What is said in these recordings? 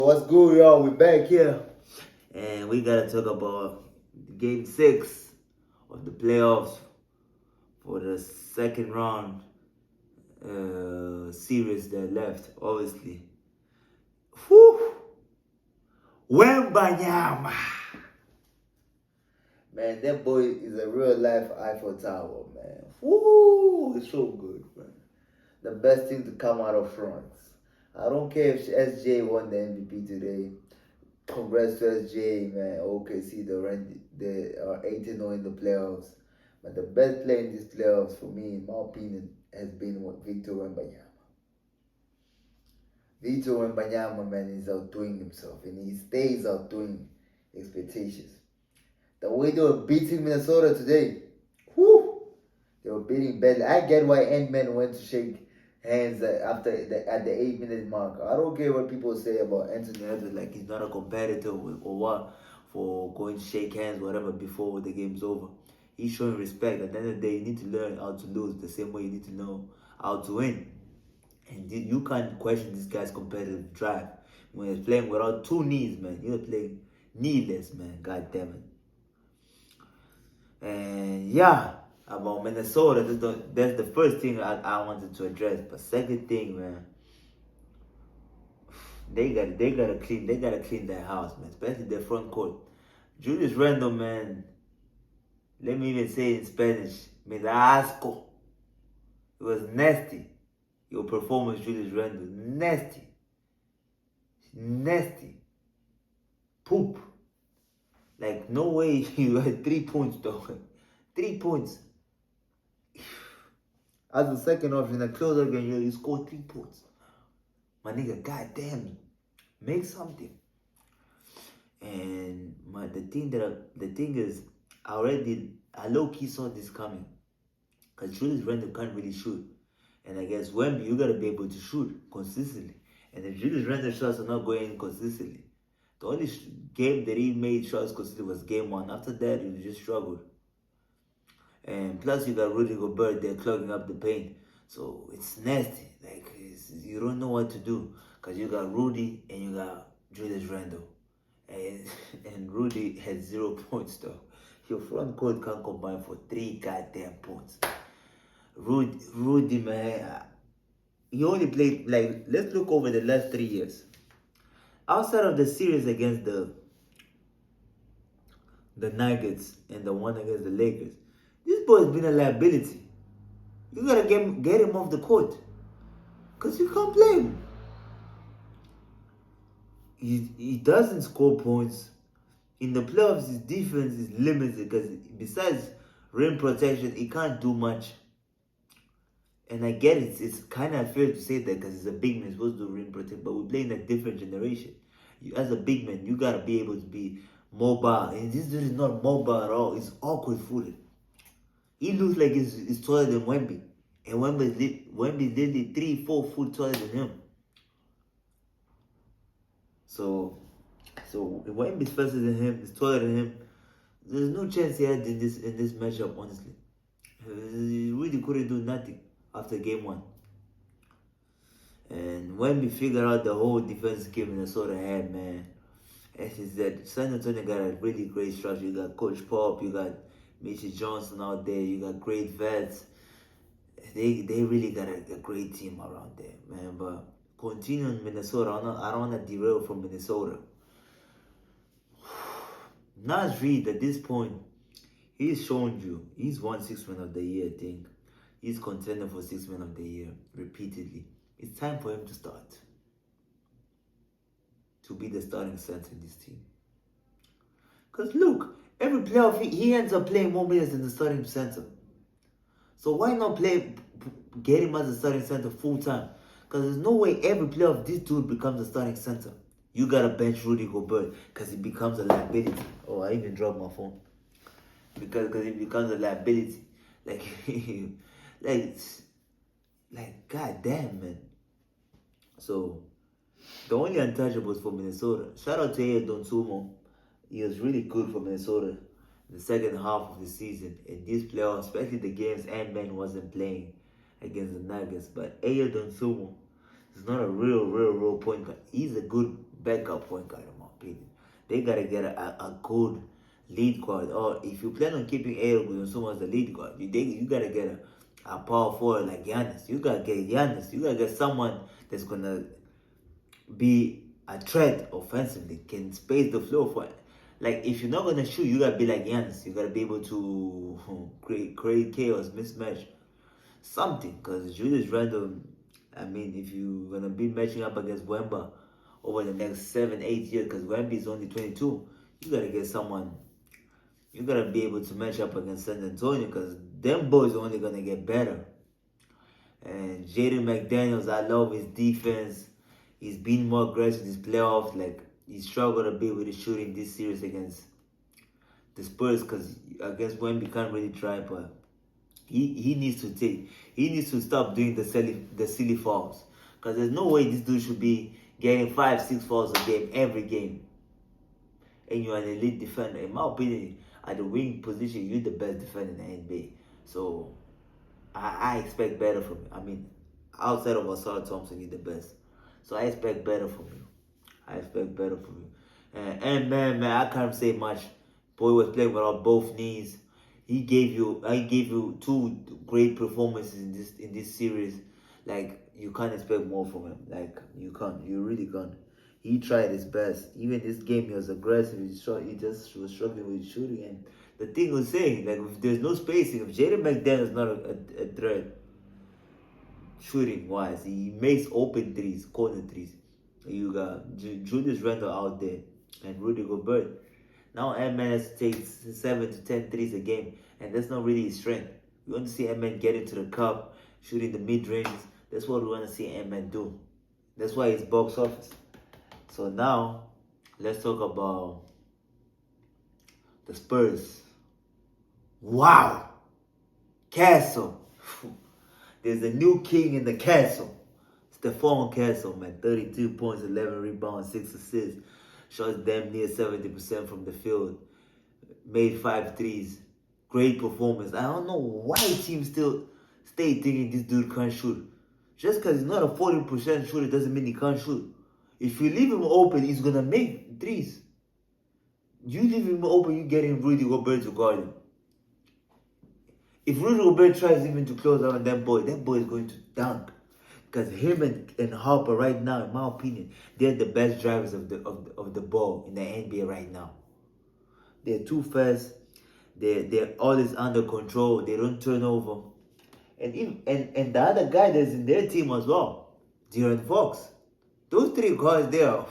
What's good, y'all? We back here, and we gotta talk about Game 6 of the playoffs for the second round series that left. Obviously, whew, Wembanyama, man, that boy is a real life Eiffel Tower, man. Woo, it's so good, man. The best thing to come out of France. I don't care if SJ won the MVP today. Congrats to SJ, man. OKC, they are 8-0 in the playoffs. But the best player in these playoffs, for me, in my opinion, has been Victor Wembanyama. Victor Wembanyama, man, is outdoing himself, and he stays outdoing expectations. The way they were beating Minnesota today, whew, they were beating badly. I get why Ant-Man went to shake hands at the 8-minute mark. I don't care what people say about Anthony Edwards, like he's not a competitor or what, for going to shake hands, whatever, before the game's over. He's showing respect. At the end of the day, you need to learn how to lose the same way you need to know how to win. And you can't question this guy's competitive drive. When he's playing without two knees, man, you're playing kneeless, man. God damn it. And yeah, about Minnesota, that's the first thing I wanted to address. But second thing, man, they gotta clean their house, man, especially their front court. Julius Randle, man, let me even say it in Spanish, me da asco. It was nasty. Your performance, Julius Randle, nasty, poop. Like, no way you had 3 points, though. 3 points. As the second option, a closer game, you scored 3 points. My nigga, goddamn, make something. And the thing is, I low key saw this coming, cause Julius Randle can't really shoot, and I guess Wemby, you gotta be able to shoot consistently. And if Julius Randle shots are not going in consistently, the only game that he made shots consistently was game 1. After that, he just struggled. And plus, you got Rudy Gobert there clogging up the paint. So it's nasty. Like, you don't know what to do. Because you got Rudy and you got Julius Randle. And Rudy had 0 points, though. Your front court can't combine for 3 goddamn points. Rudy, man, he only played, like, let's look over the last 3 years. Outside of the series against the Nuggets and the one against the Lakers, this boy's been a liability. You gotta get him off the court. Because you can't play him. He doesn't score points. In the playoffs, his defense is limited because besides rim protection, he can't do much. And I get it. It's kind of fair to say that because he's a big man, he's supposed to do rim protection. But we're playing a different generation. As a big man, you gotta be able to be mobile. And this dude is not mobile at all. He's awkward-footed. He looks like he's taller than Wemby. And Wemby's literally 3-4 foot taller than him. So Wemby's faster than him, he's taller than him. There's no chance he had in this matchup, honestly. He really couldn't do nothing after game 1. And Wemby figured out the whole defense scheme Minnesota had, man. And is that San Antonio got a really great structure. You got Coach Pop, you got Mitchell Johnson out there, you got great vets. They really got a great team around there, man. But continuing Minnesota, I don't want to derail from Minnesota. Naz Reid, at this point, he's shown you. He's won 6 Man of the Year, I think. He's contender for 6 Man of the Year repeatedly. It's time for him to start. To be the starting center in this team. Because look, every playoff he ends up playing more minutes than the starting center. So why not get him as a starting center full time? Because there's no way every playoff this dude becomes a starting center. You gotta bench Rudy Gobert because he becomes a liability. Oh, I even dropped my phone. Because he becomes a liability. Like, god damn, man. So, the only untouchables for Minnesota. Shout out to Ayo Dosunmu. He was really good for Minnesota in the second half of the season. In these playoffs, especially the games Ant-Man wasn't playing against the Nuggets. But Ayo Dosunmu is not a real point guard. He's a good backup point guard, in my opinion. They gotta get a good lead guard. Or if you plan on keeping Aaron Wilson as the lead guard, you gotta get a power forward like Giannis. You gotta get Giannis. You gotta get someone that's gonna be a threat offensively, can space the floor for it. Like if you're not gonna shoot, you gotta be like Giannis. You gotta be able to create chaos, mismatch, something. Because Julius Randle, I mean, if you're gonna be matching up against Wemba over the next 7, 8 years, because Wemby is only 22, you gotta get someone. You gotta be able to match up against San Antonio, because them boys are only gonna get better. And Jaden McDaniels, I love his defense. He's been more aggressive this playoffs. Like he struggled a bit with his shooting this series against the Spurs, because against Wemby can't really try, but he needs to stop doing the silly fouls, because there's no way this dude should be getting 5, 6 fouls a game every game. And you're an elite defender. In my opinion, at the wing position, you're the best defender in the NBA. So I expect better from you. I mean, outside of Asar Thompson, you're the best. So I expect better from you. I expect better from you. And man, I can't say much. Boy was playing without both knees. I gave you two great performances in this series. Like you can't expect more from him. Like you really can't. He tried his best. Even this game, he was aggressive. He just was struggling with shooting. And the thing was saying, like, if there's no spacing, if Jaden McDaniel is not a threat shooting wise, he makes open threes, corner threes. You got Julius Randle out there and Rudy Gobert. Now M-Man has to take 7 to 10 threes a game, and that's not really his strength. We want to see M-Man get into the cup, shooting the mid-ranges. That's what we want to see M-Man do. That's why it's box office. So now, let's talk about the Spurs. Wow! Castle. There's a new king in the castle. Stephon Castle, man. 32 points, 11 rebounds, 6 assists. Shots damn near 70% from the field. Made 5 threes. Great performance. I don't know why teams still stay thinking this dude can't shoot. Just because he's not a 40% shooter doesn't mean he can't shoot. If you leave him open, he's going to make threes. You leave him open, you get him Rudy Gobert to guard him. If Rudy Gobert tries even to close out on that boy is going to dunk. Because him and Harper right now, in my opinion, they're the best drivers of the ball in the NBA right now. They're too fast. They're always under control. They don't turn over. And the other guy that's in their team as well, De'Aaron Fox. Those three guys, they are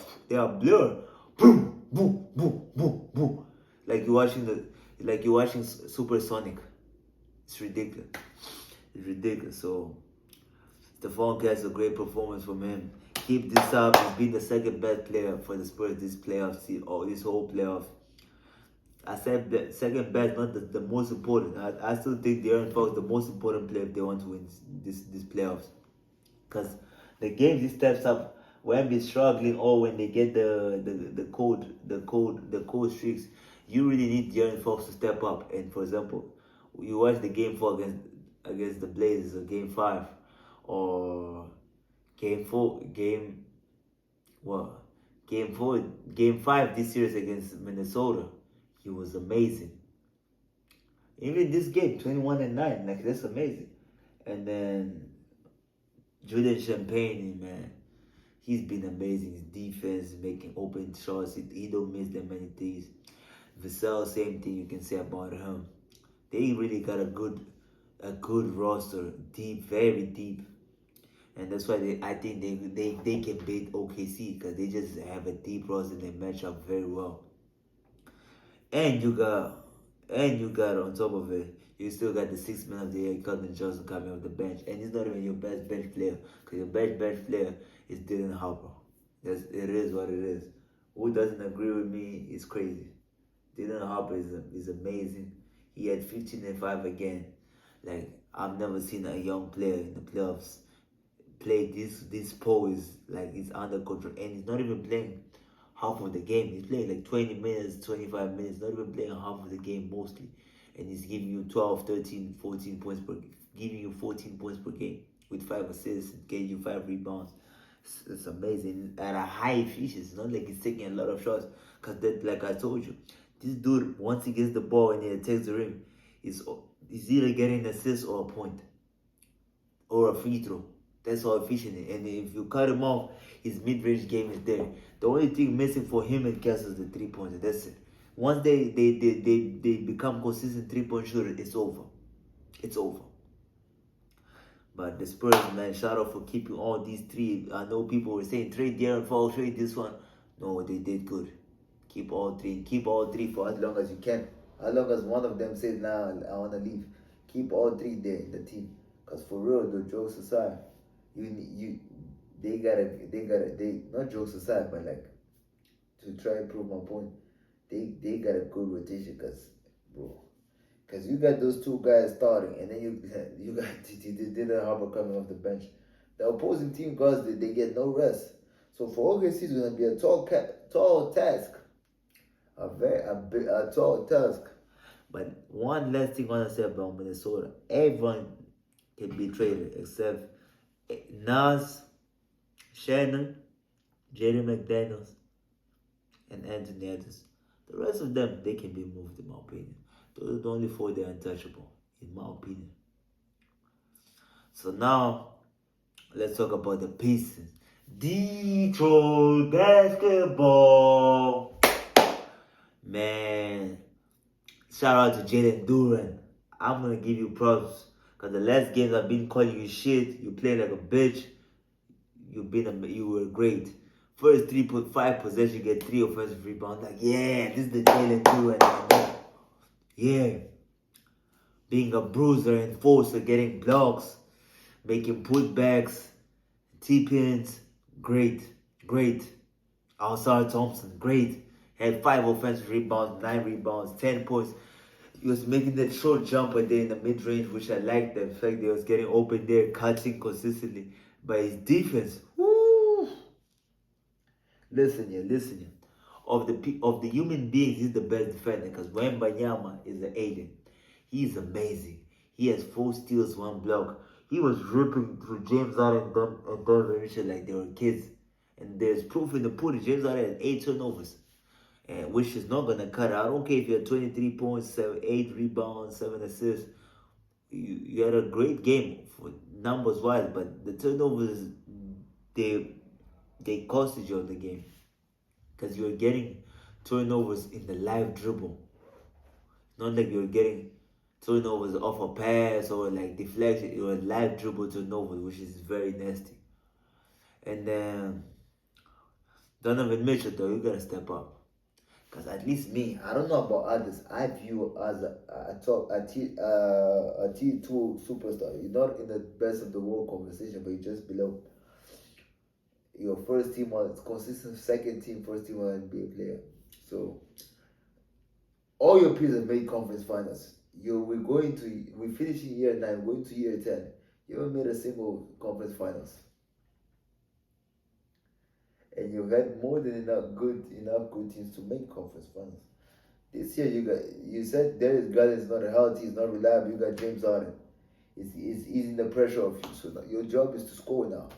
blur. Boom, boom, boom, boom, boom. Like you're watching Supersonic. It's ridiculous. It's ridiculous. So Stephon gets a great performance from him. Keep this up. He's been the second best player for the Spurs this playoff, this whole playoff. I said the second best, not the most important. I still think De'Aaron Fox is the most important player if they want to win this playoffs. Because the games he steps up, Wemby is struggling, or when they get the cold streaks, you really need De'Aaron Fox to step up. And for example, you watch the game 4 against the Blazers, or game 5, or game 5 this series against Minnesota. He was amazing. Even this game, 21-9, like that's amazing. And then Julian Champagne, man, he's been amazing. His defense, making open shots, he don't miss that many things. Vassell, same thing you can say about him. They really got a good roster, deep, very deep. And that's why I think they can beat OKC, because they just have a deep roster and they match up very well. And you got on top of it, you still got the 6th man of the year, Colin Johnson, coming off the bench. And he's not even your best bench player, because your best bench player is Dylan Harper. It is what it is. Who doesn't agree with me is crazy. Dylan Harper is amazing. He had 15-5 again. Like, I've never seen a young player in the playoffs play this pose. Like, he's under control. And he's not even playing half of the game. He's playing like 20 minutes, 25 minutes, not even playing half of the game mostly. And he's giving you 12, 13, 14 points per game, giving you 14 points per game with 5 assists, getting you 5 rebounds. It's amazing at a high efficiency. It's not like he's taking a lot of shots. Because, like I told you, this dude, once he gets the ball and he attacks the rim, he's either getting an assist or a point or a free throw. That's how efficient he is. And if you cut him off, his mid-range game is there. The only thing missing for him and Cass is the 3 pointer. That's it. Once they become consistent 3-point shooter, it's over. It's over. But the Spurs, man, shout out for keeping all these three. I know people were saying trade De'Aaron Fox, trade this one. No, they did good. Keep all three. Keep all three for as long as you can. As long as one of them says, "Nah, I wanna leave." Keep all three there in the team. Cause for real, the jokes aside, they not jokes aside, but like to try and prove my point, they got a good rotation. Cause bro, because you got those two guys starting, and then you got Dylan Harper coming off the bench. The opposing team guards they get no rest. So for OKC, it's gonna be a tall task, a tall task. But one last thing I wanna say about Minnesota: everyone can be traded except Nas, Shannon, Jerry McDaniels, and Anthony Edwards. The rest of them they can be moved, in my opinion. Those are the only four that are untouchable, in my opinion. So now, let's talk about the Pistons. Detroit basketball. Man, shout out to Jalen Duran. I'm going to give you props. Because the last games I've been calling you shit. You played like a bitch. You were great. First 3.5 possession, get 3 offensive rebounds. Like, yeah, this is the Jalen Duran. Yeah. Being a bruiser, enforcer, getting blocks, making putbacks, T-pins, great, great. Alsar Thompson, great. Had 5 offensive rebounds, 9 rebounds, 10 points. He was making that short jumper there in the mid-range, which I liked. The fact that he was getting open there, cutting consistently. But his defense, whoo! Listen here, listen here. Of the human beings, he's the best defender because Wembanyama is an alien. He's amazing. He has 4 steals, 1 block. He was ripping through James Harden and Donovan Mitchell like they were kids. And there's proof in the pudding. James Harden had 8 turnovers, and which is not gonna cut out. I don't care if you had 23 points, 8 rebounds, 7 assists. You had a great game for numbers wise, but the turnovers they they costed you the game because you were getting turnovers in the live dribble. Not like you're getting turnovers off a pass or like deflection. It was live dribble turnovers, which is very nasty. And then Donovan Mitchell, though, you gotta step up. Because at least me, I don't know about others, I view as a T2 superstar. You're not in the best of the world conversation, but you're just below your first team or consistent second team, first team or NBA player. So all your peers have made conference finals. We're finishing year 9, going to year 10. You haven't made a single conference finals. And you've had more than enough good teams to make conference finals. This year you said Darius Garland is not healthy, he's not reliable. You got James Harden. He's easing the pressure off you. So now, your job is to score now.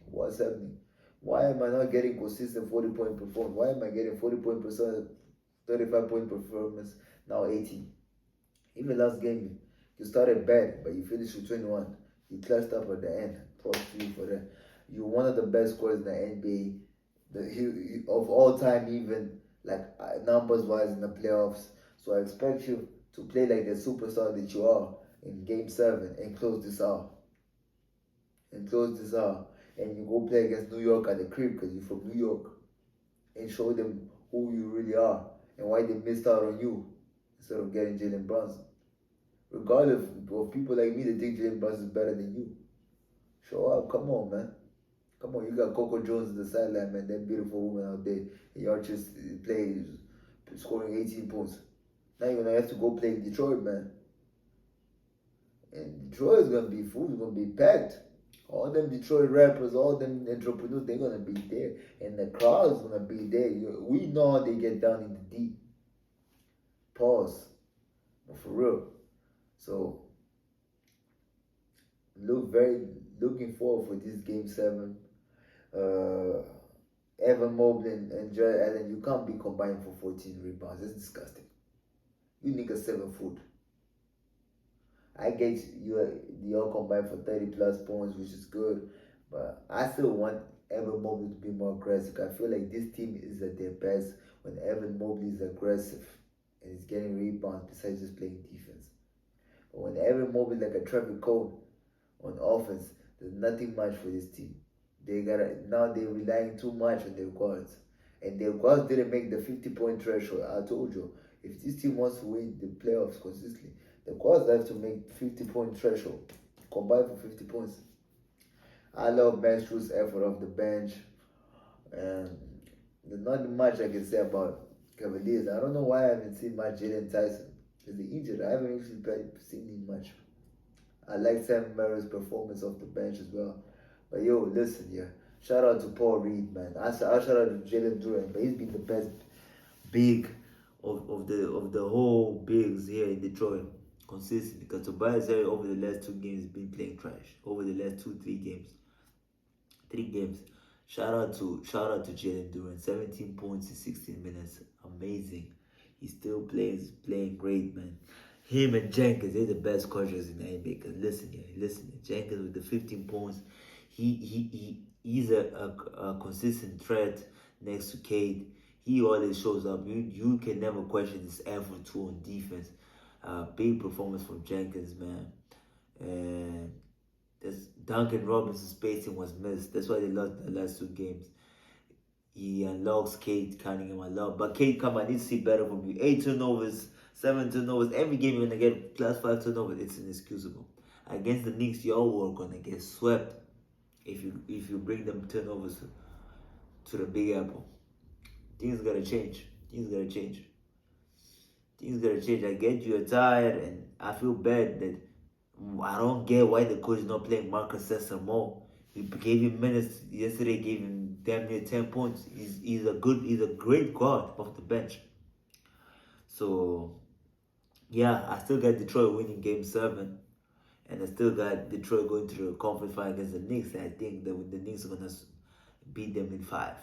What's happening? Why am I not getting consistent 40-point performance? Why am I getting 40-point percent, 35-point performance, now 18? Even last game, you started bad, but you finished with 21. You clutched up at the end. Props to you for that. You're one of the best scorers in the NBA of all time, even like numbers wise in the playoffs. So I expect you to play like the superstar that you are in Game 7 and close this out. And you go play against New York at the crib because you're from New York, and show them who you really are and why they missed out on you instead of getting Jalen Brunson. Regardless of people like me that think Jalen Brunson is better than you. Show up, come on, man. Come on, you got Coco Jones in the sideline, man. That beautiful woman out there. And y'all just play, scoring 18 points. Now you're going to have to go play in Detroit, man. And Detroit is going to be full. It's going to be packed. All them Detroit rappers, all them entrepreneurs, they're going to be there. And the crowd is going to be there. We know how they get down in the deep. Pause. But for real. So, looking forward for this Game 7. uh, Evan Mobley and Jared Allen, you can't be combined for 14 rebounds. It's disgusting. You need a 7 foot. I get you all combined for 30 plus points, which is good, but I still want Evan Mobley to be more aggressive. I feel like this team is at their best when Evan Mobley is aggressive and he's getting rebounds besides just playing defense. But when Evan Mobley is like a traffic cone on offense, there's nothing much for this team. Now they're relying too much on their guards. And their guards didn't make the 50-point threshold. I told you, if this team wants to win the playoffs consistently, the guards have to make 50-point threshold. Combine for 50 points. I love Max Strus's effort off the bench. And there's not much I can say about Cavaliers. I don't know why I haven't seen much Jalen Tyson. Is he injured? I haven't actually seen him much. I like Sam Merrill's performance off the bench as well. But yo, listen, yeah. Shout out to Paul Reed, man. I shout out to Jalen Duran, but he's been the best big of the whole bigs here in Detroit consistently. Because Tobias Harris over the last 2 games has been playing trash. Over the last 3 games. 3 games. Shout out to Jalen Duran. 17 points in 16 minutes. Amazing. He still playing great, man. Him and Jenkins, they're the best coaches in the NBA. Because listen here. Jenkins with the 15 points. He's a consistent threat next to Cade. He always shows up. You can never question his effort too on defense. Big performance from Jenkins, man. And Duncan Robinson's spacing was missed. That's why they lost the last 2 games. He unlocks Cade, counting him a lot. But Cade, come on, I need to see better from you. 8 turnovers, 7 turnovers. Every game you're going to get plus 5 turnovers. It's inexcusable. Against the Knicks, y'all were going to get swept if you bring them turnovers to the Big Apple. Things got to change. I get you're tired, and I feel bad that I don't get why the coach is not playing Marcus Sessor more. He gave him minutes yesterday, gave him damn near 10 points. He's a great guard off the bench. So yeah, I still got Detroit winning game 7. And I still got Detroit going to the conference final against the Knicks. And I think that the Knicks are going to beat them in 5.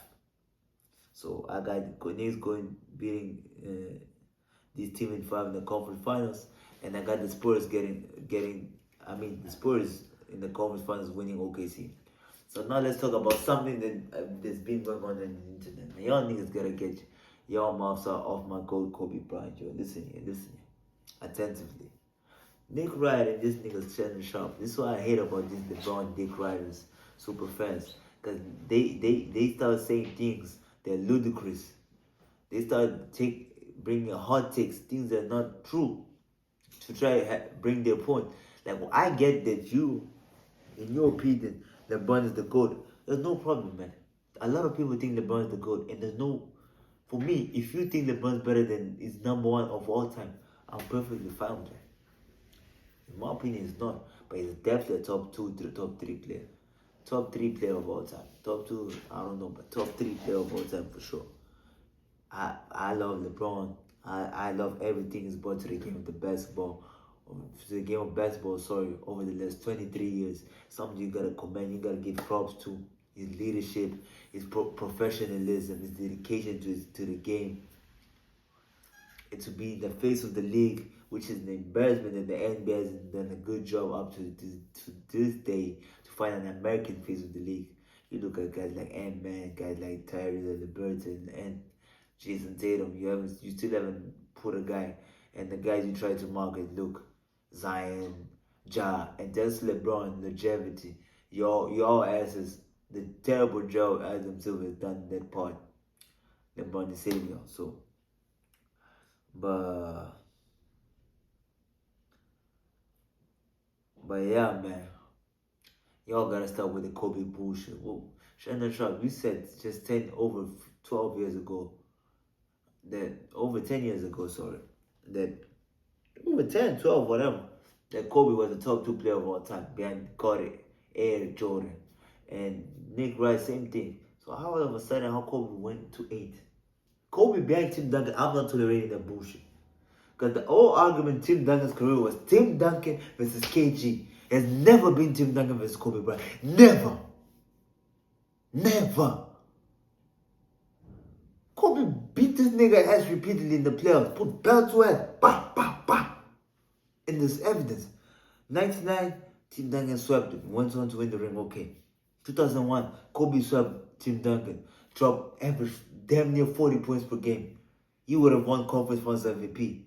So I got the Knicks beating this team in 5 in the conference finals. And I got the Spurs the Spurs in the conference finals winning OKC. So now let's talk about something that's been going on the internet. Man, y'all niggas gotta get y'all mouths off my gold Kobe Bryant. Yo, listen here. Attentively. Nick Ryder and this nigga's Shannon Sharp. This is what I hate about these LeBron Dick Riders, super fans. Because they start saying things that are ludicrous. They start bringing hot takes, things that are not true, to try bring their point. Like, well, I get that in your opinion, LeBron is the GOAT. There's no problem, man. A lot of people think LeBron is the GOAT. And for me, if you think LeBron's better than is number 1 of all time, I'm perfectly fine with that. In my opinion, it's not, but he's definitely a top 2 to the top 3 player. Top 3 player of all time. Top 2, I don't know, but top 3 player of all time for sure. I love LeBron. I love everything he's brought to the game of basketball, over the last 23 years. Something you gotta commend, you gotta give props to. His leadership, his professionalism, his dedication to the game. And to be the face of the league, which is an embarrassment that the NBA has done a good job up to this day to find an American face of the league. You look at guys like Ant-Man, guys like Tyrese Haliburton and Jason Tatum. You still haven't put a guy, and the guys you try to market, look, Zion, Ja, and just LeBron longevity. Your asses, the terrible job Adam Silver has done in that part. LeBron the savior. So, but yeah, man. Y'all gotta stop with the Kobe bullshit. Whoa. Shannon Sharp, you said just 12 years ago, over 10 years ago, that over 10, 12, whatever, that Kobe was the top 2 player of all time, behind Carter, Air, Jordan, and Nick Wright, same thing. So how all of a sudden, how Kobe went to 8? Kobe behind Tim Duncan, I'm not tolerating that bullshit. Because the whole argument Tim Duncan's career was Tim Duncan versus KG. It has never been Tim Duncan versus Kobe Bryant. Never. Never. Kobe beat this nigga ass repeatedly in the playoffs. Put belt to ass. Bah, bah, bah. And there's evidence. 99, Tim Duncan swept him. Went on to win the ring. Okay. 2001, Kobe swept Tim Duncan. Dropped average damn near 40 points per game. He would have won Conference Finals MVP.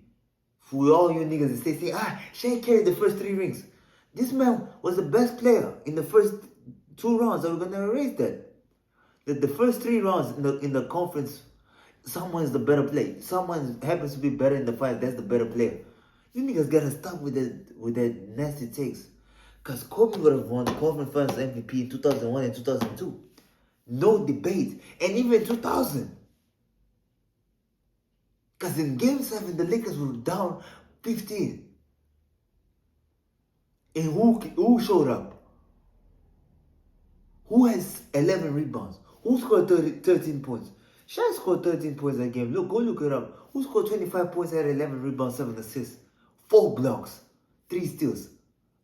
For all you niggas that say, Shaq carried the first 3 rings. This man was the best player in the first 2 rounds. We're gonna erase that. The first 3 rounds in the conference, someone's the better player. Someone happens to be better in the fight. That's the better player. You niggas gotta stop with that nasty takes. Cause Kobe would have won the conference finals MVP in 2001 and 2002. No debate. And even 2000. Because in Game 7, the Lakers were down 15. And who showed up? Who has 11 rebounds? Who scored 13 points? Shaq scored 13 points that game. Go look it up. Who scored 25 points, had 11 rebounds, 7 assists, 4 blocks, 3 steals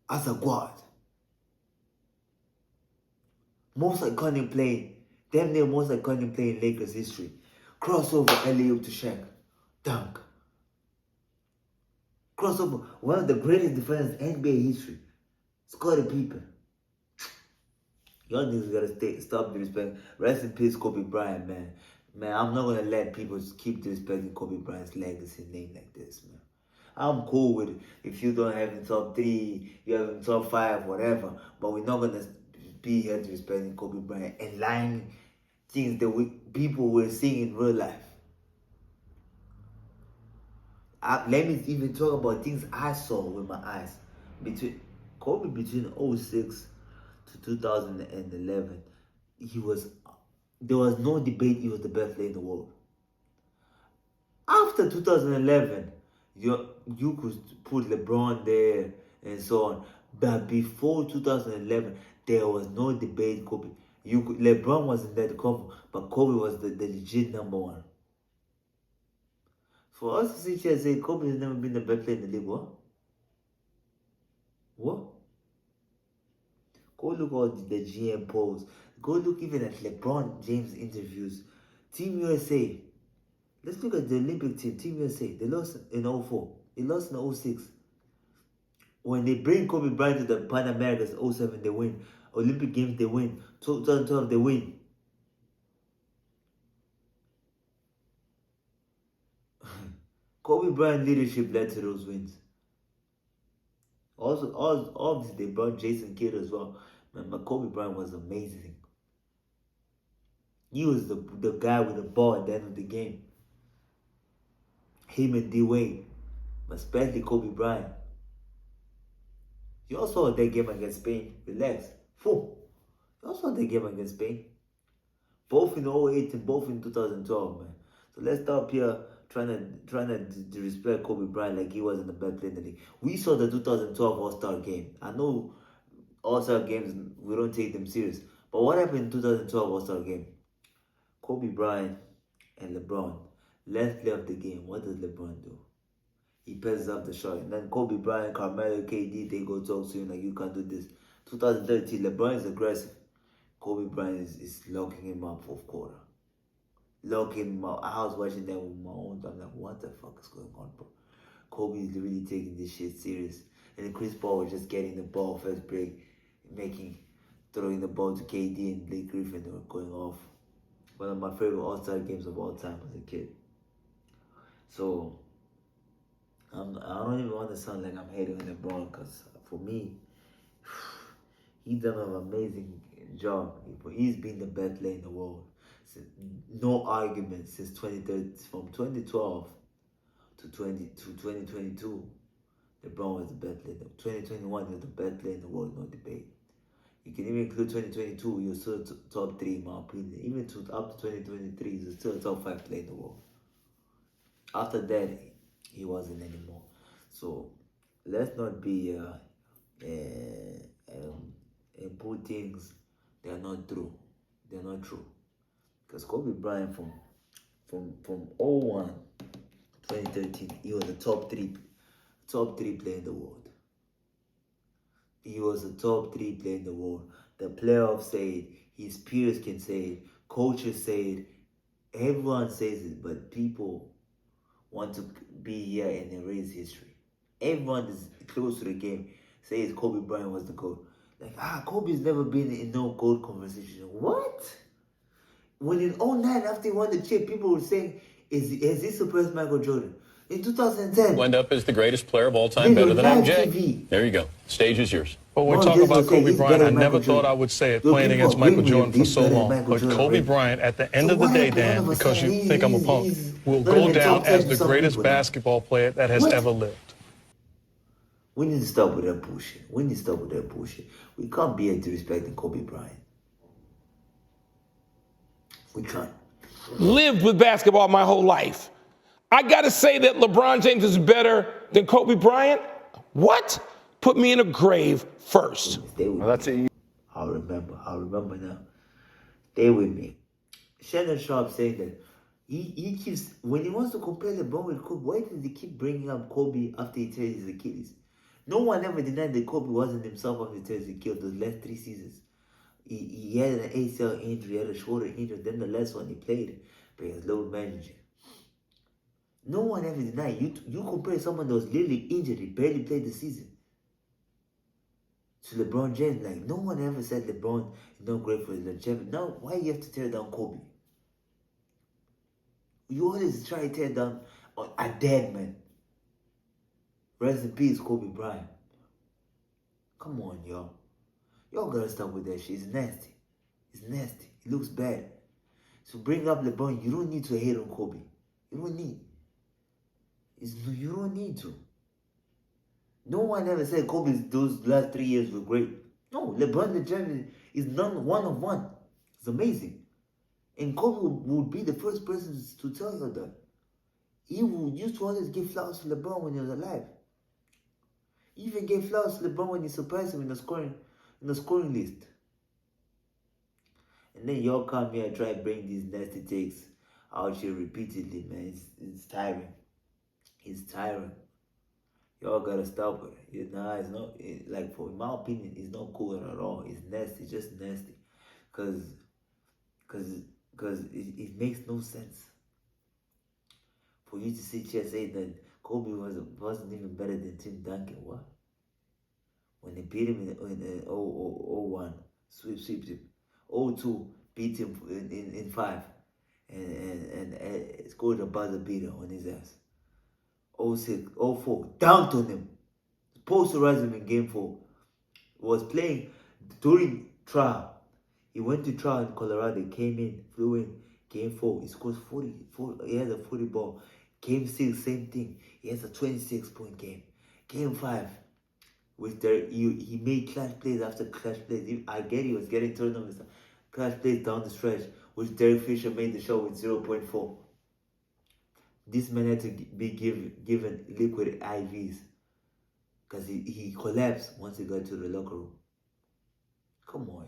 as a guard? Most iconic play, damn near most iconic play in Lakers history. Crossover, alley-oop to Shaq. Dunk. Crossover, one of the greatest defenders in NBA history. Scottie Pippen. Y'all niggas gotta stop disrespecting. Rest in peace, Kobe Bryant, man. Man, I'm not gonna let people keep disrespecting Kobe Bryant's legacy name like this, man. I'm cool with it. If you don't have in top 3, you have in top 5, whatever. But we're not gonna be here disrespecting Kobe Bryant and lying things that people were seeing in real life. Let me even talk about things I saw with my eyes. Between 06 to 2011, there was no debate he was the best player in the world. After 2011, you could put LeBron there and so on. But before 2011, there was no debate. LeBron wasn't there to cover, but Kobe was the legit number 1. For us to sit here and say Kobe has never been the best player in the league, what? What? Go look at the GM polls. Go look even at LeBron James interviews. Team USA. Let's look at the Olympic team. Team USA. They lost in 04. They lost in 06. When they bring Kobe Bryant to the Pan Americans 07, they win. Olympic Games, they win. 2012, they win. Kobe Bryant leadership led to those wins. Also, obviously, they brought Jason Kidd as well. Man, but Kobe Bryant was amazing. He was the guy with the ball at the end of the game. Him and D Wade, but especially Kobe Bryant. You also saw that game against Spain. Relax. You also saw that game against Spain. Both in 08 and both in 2012, man. So let's stop here trying to disrespect Kobe Bryant like he wasn't the best player in the league. We saw the 2012 All-Star game. I know All-Star games, we don't take them serious. But what happened in 2012 All-Star game? Kobe Bryant and LeBron. Last play of the game, what does LeBron do? He passes up the shot. And then Kobe Bryant, Carmelo, KD, they go talk to him like, you can't do this. 2013, LeBron is aggressive. Kobe Bryant is locking him up fourth quarter. Locking him up. I was watching that with my own. I'm like, what the fuck is going on, bro? Kobe is really taking this shit serious. And then Chris Paul was just getting the ball first break, throwing the ball to KD and Blake Griffin. They were going off. One of my favorite All-Star games of all time as a kid. So, I don't even want to sound like I'm hating on LeBron, because for me, he's done an amazing job. He's been the best player in the world. No argument since 2013, from 2012 to 2022. LeBron was the best player. 2021, he was the best player in the world, no debate. You can even include 2022, you're still top 3 in my opinion. Even up to 2023, he's still a top 5 player in the world. After that, he wasn't anymore. So let's not be and put things that are not true. They're not true. Because Kobe Bryant from 01 2013, he was the top 3 player in the world. He was a top 3 player in the world. The playoffs said His peers can say it. Coaches say it. Everyone says it, but people want to be here and erase history. Everyone is close to the game says Kobe Bryant was the GOAT. Like, Kobe's never been in no GOAT conversation. What? When in '09, after he won the chip, people were saying, has he surpassed Michael Jordan? In 2010, Wind up as the greatest player of all time, then better on than live MJ. TV, There you go. Stage is yours. But when we Ron talk James about was saying Kobe he's Bryant, better I than Michael never thought Jordan. I would say it So playing people against agree Michael with him, Jordan for he's so better than long. Michael But Jordan Kobe already. Bryant, at the end So of the what day, happened all Dan, of a because sudden? you think I'm a punk, He's will not go even down top 10 as to the some greatest people now. basketball player that has What? ever lived. We need to stop with that bullshit. We need to stop with that bullshit. We can't be disrespecting Kobe Bryant. We can't. Lived with basketball my whole life. I got to say that LeBron James is better than Kobe Bryant? What? Put me in a grave first. Stay with me. I'll remember now. Stay with me. Shannon Sharp saying that he keeps, when he wants to compare LeBron with Kobe, why does he keep bringing up Kobe after he tears his Achilles? No one ever denied that Kobe wasn't himself after he tears his Achilles those last 3 seasons. He had an ACL injury, he had a shoulder injury, then the last one he played, but he has low management. No one ever denied. You compare someone that was literally injured, he barely played the season, to LeBron James. Like, no one ever said LeBron is not great for his longevity. Now, why you have to tear down Kobe? You always try to tear down a dead man. Rest in peace, Kobe Bryant. Come on, y'all. Y'all gotta stop with that shit. It's nasty. It's nasty. It looks bad. So bring up LeBron. You don't need to hate on Kobe. You don't need. You don't need to. No one ever said Kobe's those last 3 years were great. No, LeBron the champion is one of one. It's amazing. And Kobe would be the first person to tell you that. He used to always give flowers to LeBron when he was alive. He even gave flowers to LeBron when he surprised him in the scoring list. And then y'all come here and try to bring these nasty takes out here repeatedly, man. It's tiring. It's tiring. Y'all gotta stop it. It's not, like, for my opinion, it's not cool at all. It's nasty, just nasty. Cause it makes no sense for you to sit here and say that Kobe wasn't even better than Tim Duncan. What? When they beat him in 01, sweep him. 02, beat him in 5, and scored a buzzer beater on his ass. 06, 04, dunked on him. Posterized him in game 4. Was playing during trial. He went to trial in Colorado, flew in. Game 4, he scores 40. He has a 40 ball. Game 6, same thing. He has a 26-point game. Game 5, he made clutch plays after clutch plays. I get he was getting turnovers. Clutch plays down the stretch, which Derek Fisher made the shot with 0.4. This man had to be given liquid IVs because he collapsed once he got to the locker room. Come on,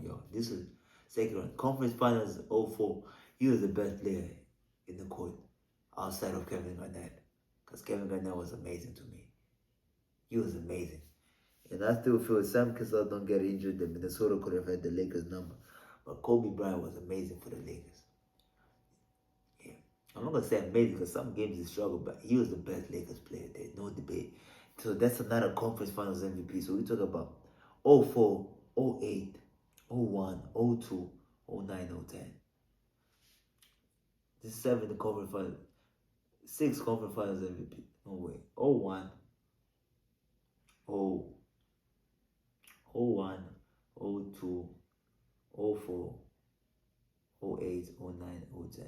y'all. This is second round. Conference Finals 04. He was the best player in the court outside of Kevin Garnett. Because Kevin Garnett was amazing to me. He was amazing. And I still feel Sam Cassell don't get injured, that Minnesota could have had the Lakers number. But Kobe Bryant was amazing for the Lakers. Yeah. I'm not going to say amazing because some games he struggled, but he was the best Lakers player. There's no debate. So that's another Conference Finals MVP. So we talk about 04, 08, 01, 02, 09, 010. This 7 Conference Finals. 6 Conference Finals MVP. No way. 01, 0, 01, 02, 04, 08, 09, 010.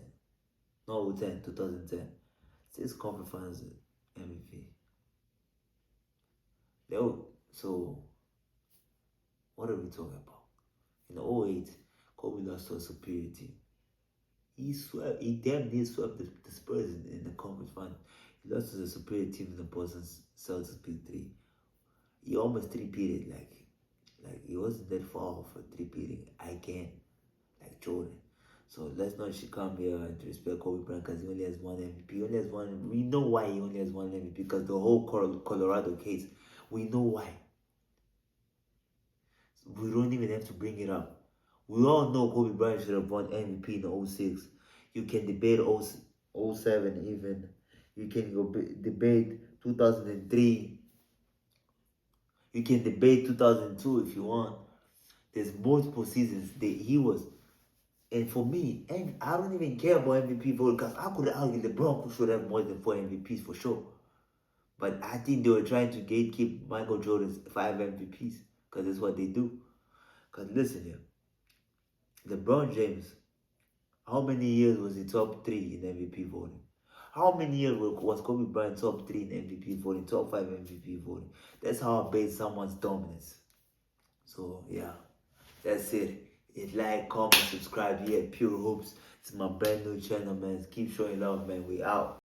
No, 010, 2010. 6 Conference Finals MVP. So, what are we talking about? In 08, Kobe lost to a superior team. He damn near swept the Spurs in the conference final. He lost to the superior team in the Boston Celtics Big 3. He almost three-peated, like he wasn't that far off for three-peating again, like Jordan. So let's not come here and respect Kobe Bryant because he only has one MVP. He only has one. We know why he only has one MVP because the whole Colorado case. We know why. we don't even have to bring it up. We all know Kobe Bryant should have won MVP in '06. You can debate '07 even. You can go debate 2003. You can debate 2002 if you want. There's multiple seasons that he was. And for me, and I don't even care about MVP vote because I could argue LeBron should have more than 4 MVPs for sure. But I think they were trying to gatekeep Michael Jordan's 5 MVPs because that's what they do. Because listen here, LeBron James, how many years was he top 3 in MVP voting? How many years was Kobe Bryant top 3 in MVP voting, top 5 MVP voting? That's how I base someone's dominance. So yeah, that's it. Hit like, comment, subscribe here at Pure Hoops. It's my brand new channel, man. Keep showing love, man. We out.